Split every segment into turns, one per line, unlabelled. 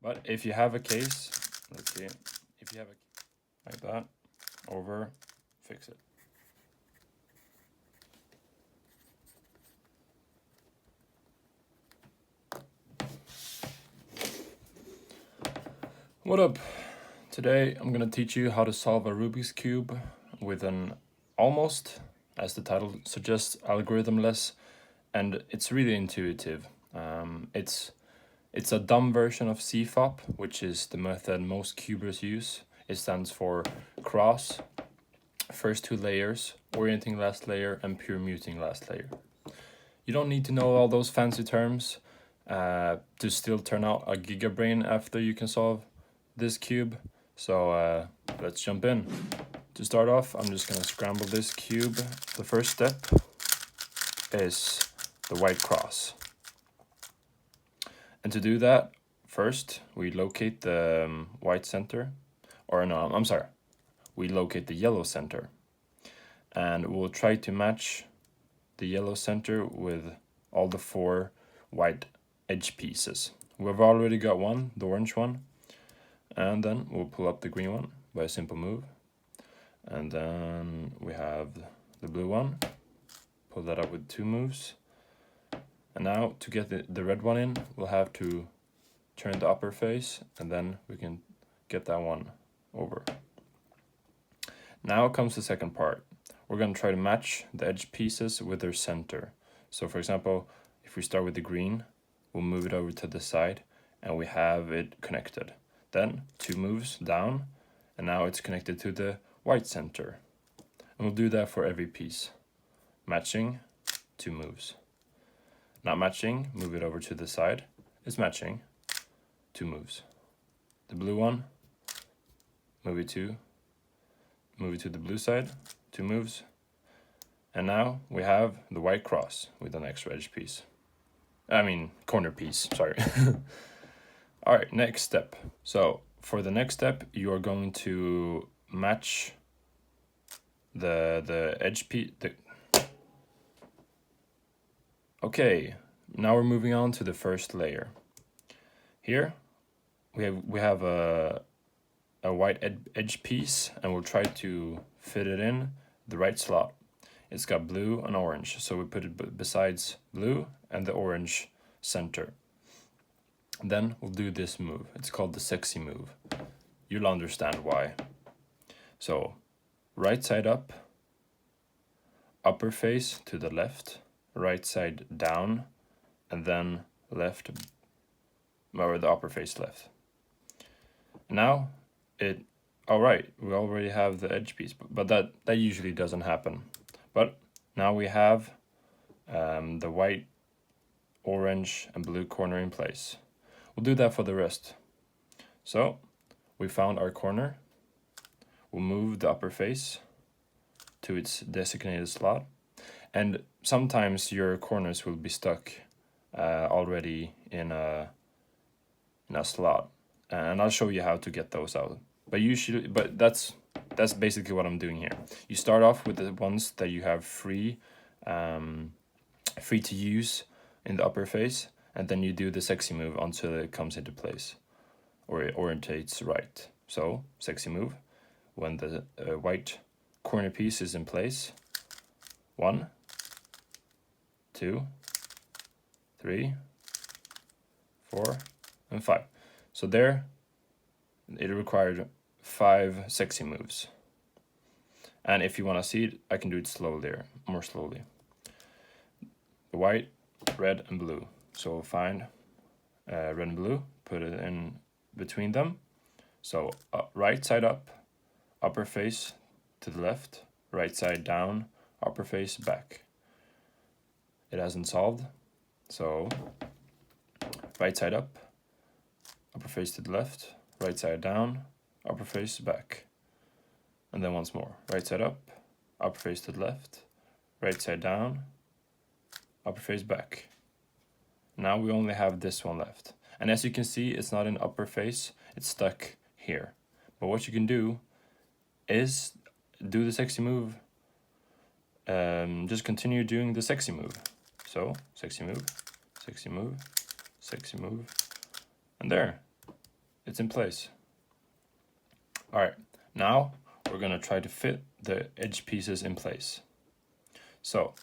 But if you have a case, let's see, if you have a like that, over, fix it. What up? Today I'm gonna teach you how to solve a Rubik's Cube with an almost, as the title suggests, algorithmless, and it's really intuitive. It's a dumb version of CFOP, which is the method most cubers use. It stands for cross, first two layers, orienting last layer, and pure muting last layer. You don't need to know all those fancy terms to still turn out a GIGABRAIN after you can solve this cube. So let's jump in. To start off, I'm just gonna scramble this cube. The first step is the white cross. And to do that, first we locate the white center, or no, I'm sorry, we locate the yellow center. And we'll try to match the yellow center with all the 4 white edge pieces. We've already got one, the orange one, and then we'll pull up the green one by a simple move. And then we have the blue one, pull that up with 2 moves. And now to get the red one in, we'll have to turn the upper face, and then we can get that one over. Now comes the second part. We're going to try to match the edge pieces with their center. So for example, if we start with the green, we'll move it over to the side, and we have it connected. Then 2 moves down, and now it's connected to the white center. And we'll do that for every piece. Matching, 2 moves. Not matching, move it over to the side. It's matching, 2 moves. The blue one, move it to the blue side, 2 moves. And now we have the white cross with an extra edge piece. Corner piece, sorry. All right, next step. So for the next step, you are going to match the edge piece. Okay, now we're moving on to the first layer. Here we have a white edge piece, and we'll try to fit it in the right slot. It's got blue and orange, so we put it besides blue and the orange center. Then we'll do this move. It's called the sexy move. You'll understand why. So right side up, upper face to the left, right side down, and then left, or the upper face left. Now all right, we already have the edge piece, but that usually doesn't happen. But now we have the white, orange, and blue corner in place. We'll do that for the rest. So we found our corner. We'll move the upper face to its designated slot. And sometimes your corners will be stuck already in a slot, and I'll show you how to get those out. But that's basically what I'm doing here. You start off with the ones that you have free to use in the upper face, and then you do the sexy move until it comes into place, or it orientates right. So sexy move, when the white corner piece is in place. 1, 2, 3, 4, and 5. So there, it required 5 sexy moves. And if you want to see it, I can do it more slowly. The white, red, and blue. So find red and blue, put it in between them. So right side up, upper face to the left, right side down, upper face back. It hasn't solved, so right side up, upper face to the left, right side down, upper face back. And then once more, right side up, upper face to the left, right side down, upper face back. Now we only have this one left. And as you can see, it's not in upper face, it's stuck here. But what you can do is do the sexy move. Just continue doing the sexy move. So, sexy move, sexy move, sexy move, and there. it's in place. All right, now we're gonna try to fit the edge pieces in place. So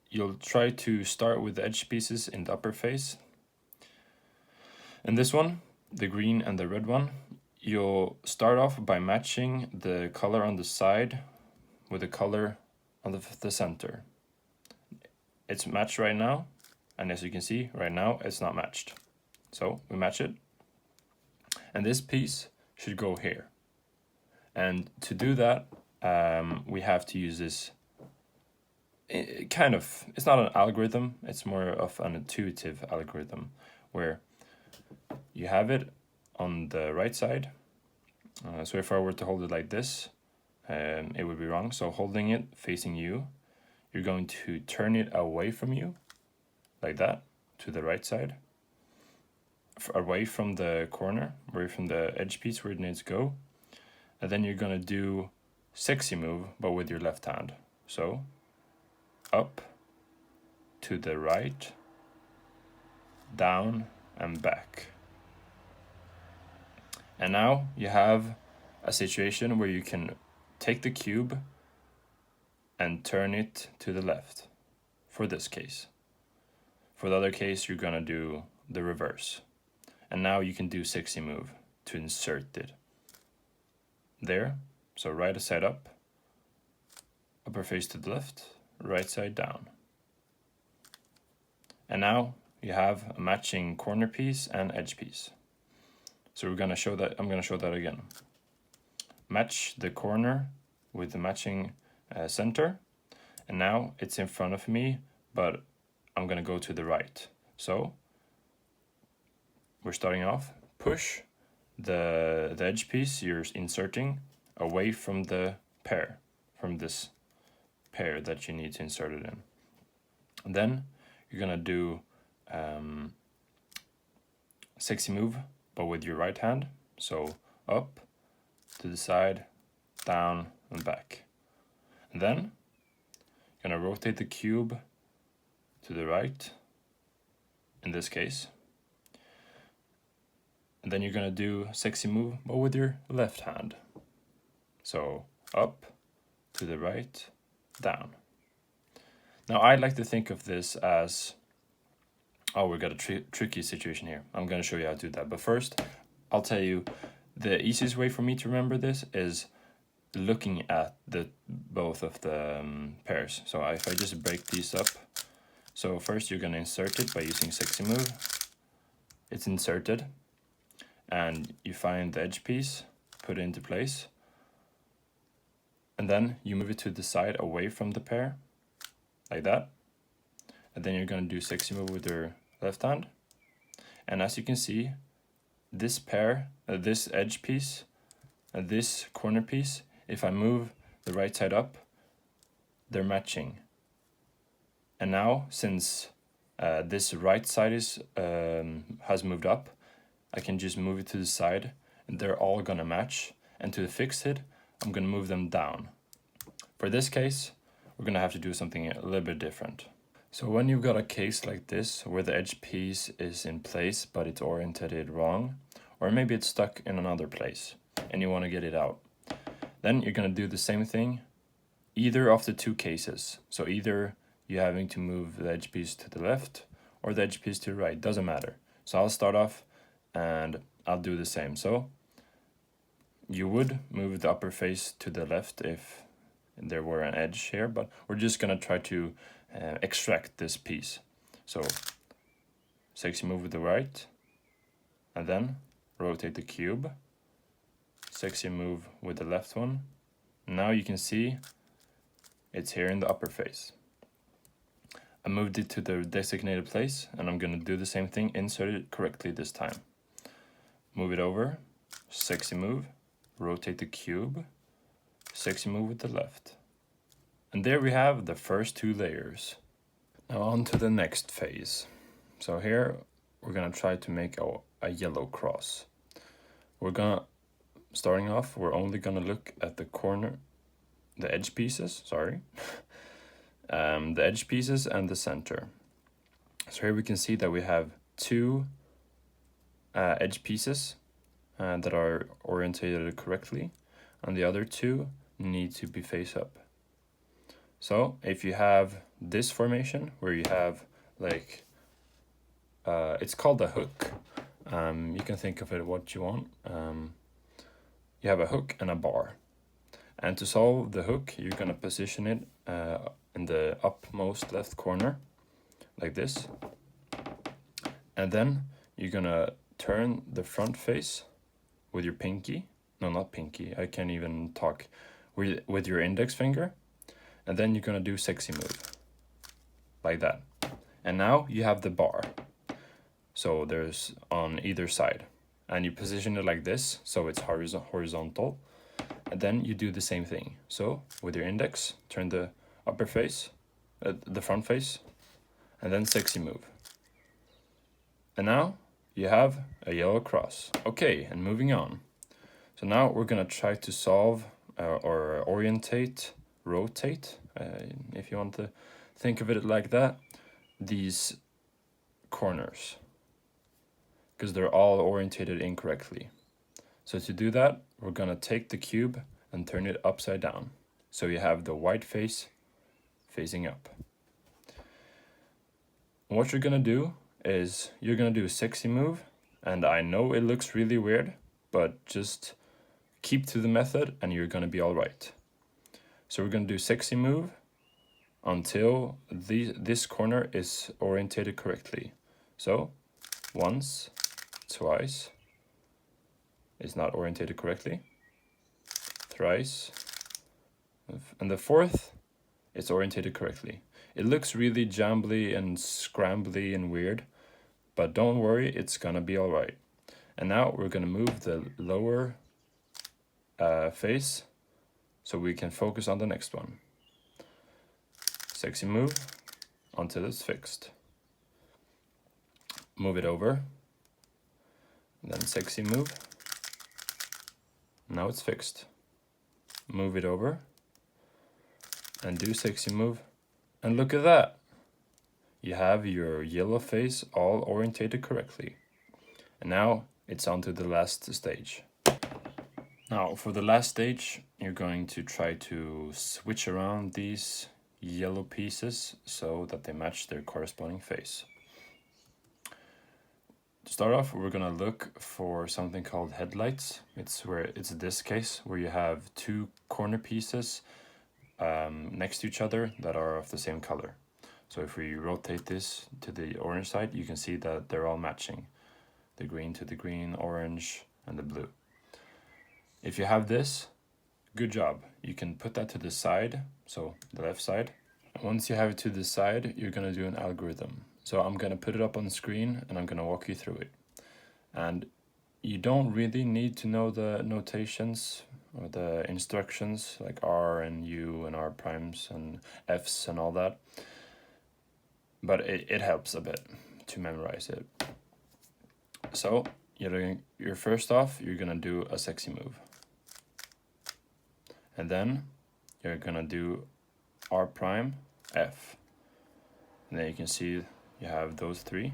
you'll try to start with the edge pieces in the upper face. And this one, the green and the red one, you'll start off by matching the color on the side with the color on the center. It's matched right now, and as you can see, right now it's not matched. So we match it, and this piece should go here. And to do that, we have to use this it's not an algorithm, it's more of an intuitive algorithm, where you have it on the right side. So if I were to hold it like this, it would be wrong. So holding it facing you, you're going to turn it away from you, like that, to the right side, away from the corner, away from the edge piece where it needs to go. And then you're gonna do sexy move, but with your left hand. So up, to the right, down, and back. And now you have a situation where you can take the cube and turn it to the left, for this case. For the other case, you're gonna do the reverse. And now you can do sexy move to insert it. There, so right side up, upper face to the left, right side down. And now you have a matching corner piece and edge piece. So I'm gonna show that again. Match the corner with the matching center, and now it's in front of me, but I'm gonna go to the right. So we're starting off, push the edge piece you're inserting away from the pair, from this pair that you need to insert it in. And then you're gonna do sexy move, but with your right hand. So up, to the side, down, and back. And then you're gonna rotate the cube to the right, in this case. And then you're gonna do sexy move, but with your left hand. So up, to the right, down. Now I like to think of this as, oh, we got a tricky situation here. I'm gonna show you how to do that. But first, I'll tell you, the easiest way for me to remember this is looking at both of the pairs. So if I just break these up, so first you're gonna insert it by using sexy move. It's inserted, and you find the edge piece, put it into place, and then you move it to the side away from the pair, like that. And then you're gonna do sexy move with your left hand. And as you can see, this pair, this edge piece, and this corner piece, if I move the right side up, they're matching. And now, since this right side has moved up, I can just move it to the side, and they're all gonna match. And to fix it, I'm gonna move them down. For this case, we're gonna have to do something a little bit different. So when you've got a case like this, where the edge piece is in place, but it's oriented wrong, or maybe it's stuck in another place, and you wanna get it out, then you're gonna do the same thing, either of the two cases. So either you're having to move the edge piece to the left, or the edge piece to the right, doesn't matter. So I'll start off, and I'll do the same. So you would move the upper face to the left if there were an edge here, but we're just gonna try to extract this piece. So sexy move with the right, and then rotate the cube, sexy move with the left one. Now you can see it's here in the upper face. I moved it to the designated place, and I'm gonna do the same thing, insert it correctly this time. Move it over, sexy move, rotate the cube, sexy move with the left. And there we have the first two layers. Now on to the next phase. So here we're gonna try to make a yellow cross. Starting off, we're only gonna look at the edge pieces, sorry. The edge pieces and the center. So here we can see that we have two edge pieces that are orientated correctly, and the other two need to be face up. So if you have this formation where you have like, it's called a hook. You can think of it what you want. You have a hook and a bar. And to solve the hook, you're gonna position it in the upmost left corner, like this. And then you're gonna turn the front face with your pinky. No, not pinky, I can't even talk. With your index finger. And then you're gonna do sexy move, like that. And now you have the bar. So there's on either side. And you position it like this, so it's horizontal. And then you do the same thing. So with your index, turn the upper face, the front face, and then sexy move. And now you have a yellow cross. Okay, and moving on. So now we're gonna try to solve or orientate, rotate, if you want to think of it like that, these corners, because they're all orientated incorrectly. So to do that, we're gonna take the cube and turn it upside down. So you have the white face facing up. And what you're gonna do is you're gonna do a sexy move, and I know it looks really weird, but just keep to the method and you're gonna be all right. So we're gonna do sexy move until this corner is orientated correctly. So once, twice, is not orientated correctly, thrice, and the fourth is orientated correctly. It looks really jambly and scrambly and weird, but don't worry, it's gonna be all right. And now we're gonna move the lower face so we can focus on the next one. Sexy move until it's fixed. Move it over, and then sexy move. Now it's fixed. Move it over and do sexy move, and look at that. You have your yellow face all orientated correctly. And now it's on to the last stage. Now for the last stage, you're going to try to switch around these yellow pieces so that they match their corresponding face. To start off, we're gonna look for something called headlights. It's this case where you have two corner pieces next to each other that are of the same color. So if we rotate this to the orange side, you can see that they're all matching. The green to the green, orange, and the blue. If you have this, good job. You can put that to the side, so the left side. Once you have it to the side, you're gonna do an algorithm. So I'm gonna put it up on the screen and I'm gonna walk you through it. And you don't really need to know the notations or the instructions like R and U and R primes and Fs and all that. But it helps a bit to memorize it. So you're first off, you're gonna do a sexy move. And then you're gonna do R prime, F. And then you can see you have those three.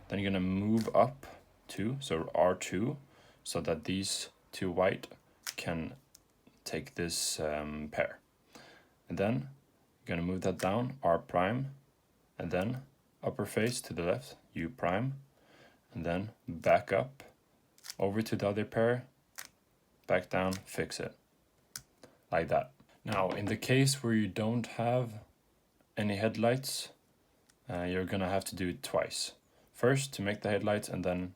Then you're gonna move up two, so R2, so that these two white can take this pair. And then you're gonna move that down, R prime, and then upper face to the left, U prime, and then back up, over to the other pair, back down, fix it. Like that. Now, in the case where you don't have any headlights, you're gonna have to do it twice. First to make the headlights and then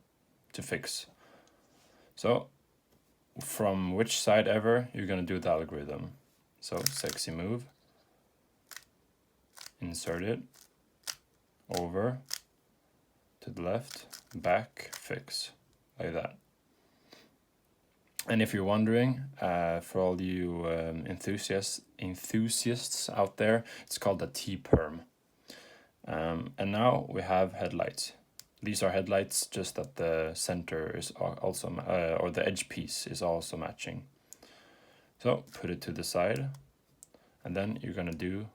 to fix. So, from which side ever, you're gonna do the algorithm. So, sexy move, insert it, over, to the left, back, fix, like that. And if you're wondering, for all you enthusiasts out there, it's called a T-perm. And now we have headlights. These are headlights, just that the center is also, or the edge piece is also matching. So put it to the side, and then you're gonna do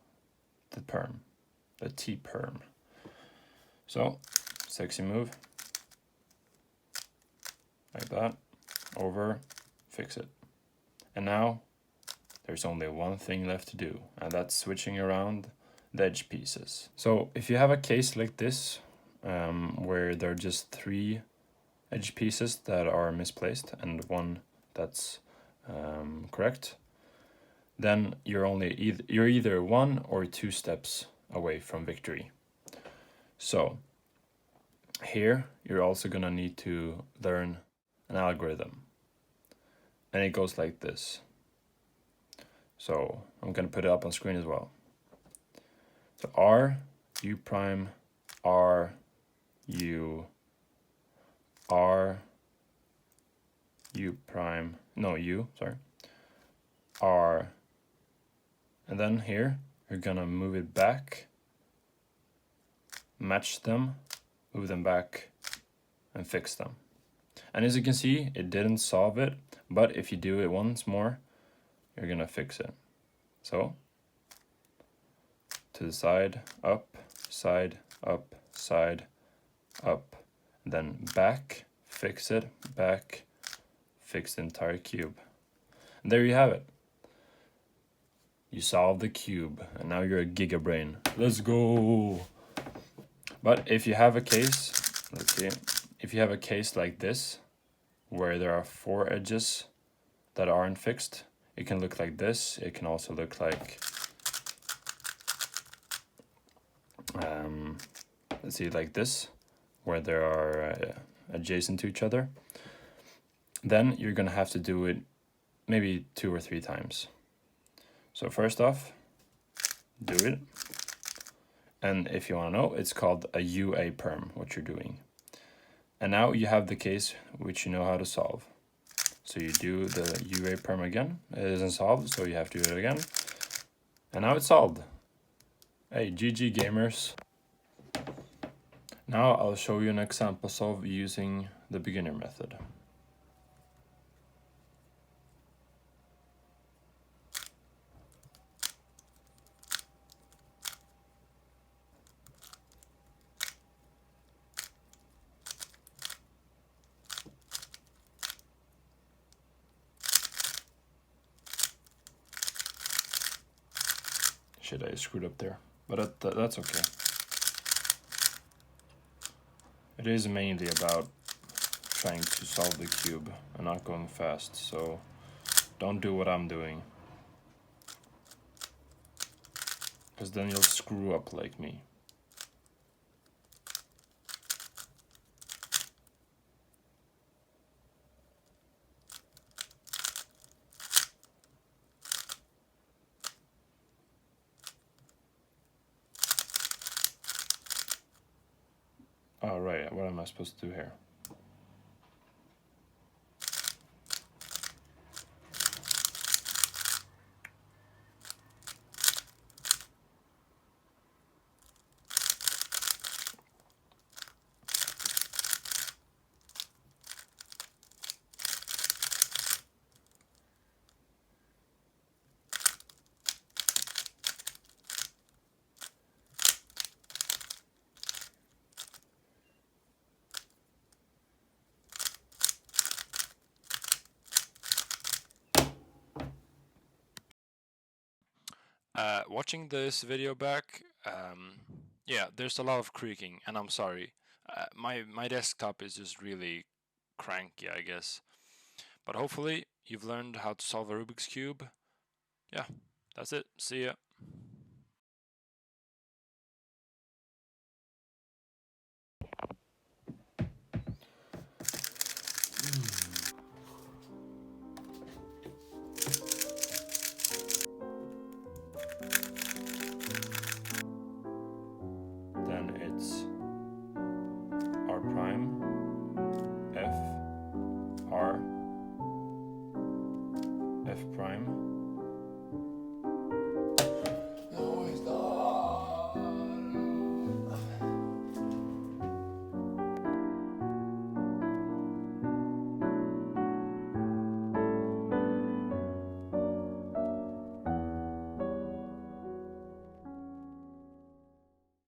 the perm, the T-perm. So, sexy move, like that, over, fix it. And now there's only one thing left to do, and that's switching around the edge pieces. So if you have a case like this, where there are just 3 edge pieces that are misplaced and 1 that's correct, then you're either 1 or 2 steps away from victory. So here you're also gonna need to learn an algorithm, and it goes like this. So I'm gonna put it up on screen as well. So R, U prime, R, U, R, U prime, no, U, sorry, R, and then here you're gonna move it back, match them, move them back, and fix them. And as you can see, it didn't solve it, but if you do it once more, you're gonna fix it. So, to the side, up, up, side, up, then back, fix it, back, fix the entire cube. And there you have it. You solved the cube, and now you're a GIGABRAIN. Let's go! But if you have a case, let's see, if you have a case like this, where there are 4 edges that aren't fixed, it can look like this. It can also look like, let's see, like this, where there are adjacent to each other. Then you're gonna have to do it maybe 2 or 3 times. So first off, do it. And if you wanna know, it's called a Ua-perm, what you're doing. And now you have the case which you know how to solve. So you do the Ua-perm again. It isn't solved, so you have to do it again. And now it's solved. Hey, GG gamers. Now I'll show you an example solve using the beginner method. Shit, I screwed up there, but that's okay. It is mainly about trying to solve the cube and not going fast, so don't do what I'm doing, because then you'll screw up like me. Oh, right, what am I supposed to do here? Watching this video back, yeah, there's a lot of creaking, and I'm sorry. My desktop is just really cranky, I guess. But hopefully you've learned how to solve a Rubik's Cube. Yeah, that's it. See ya.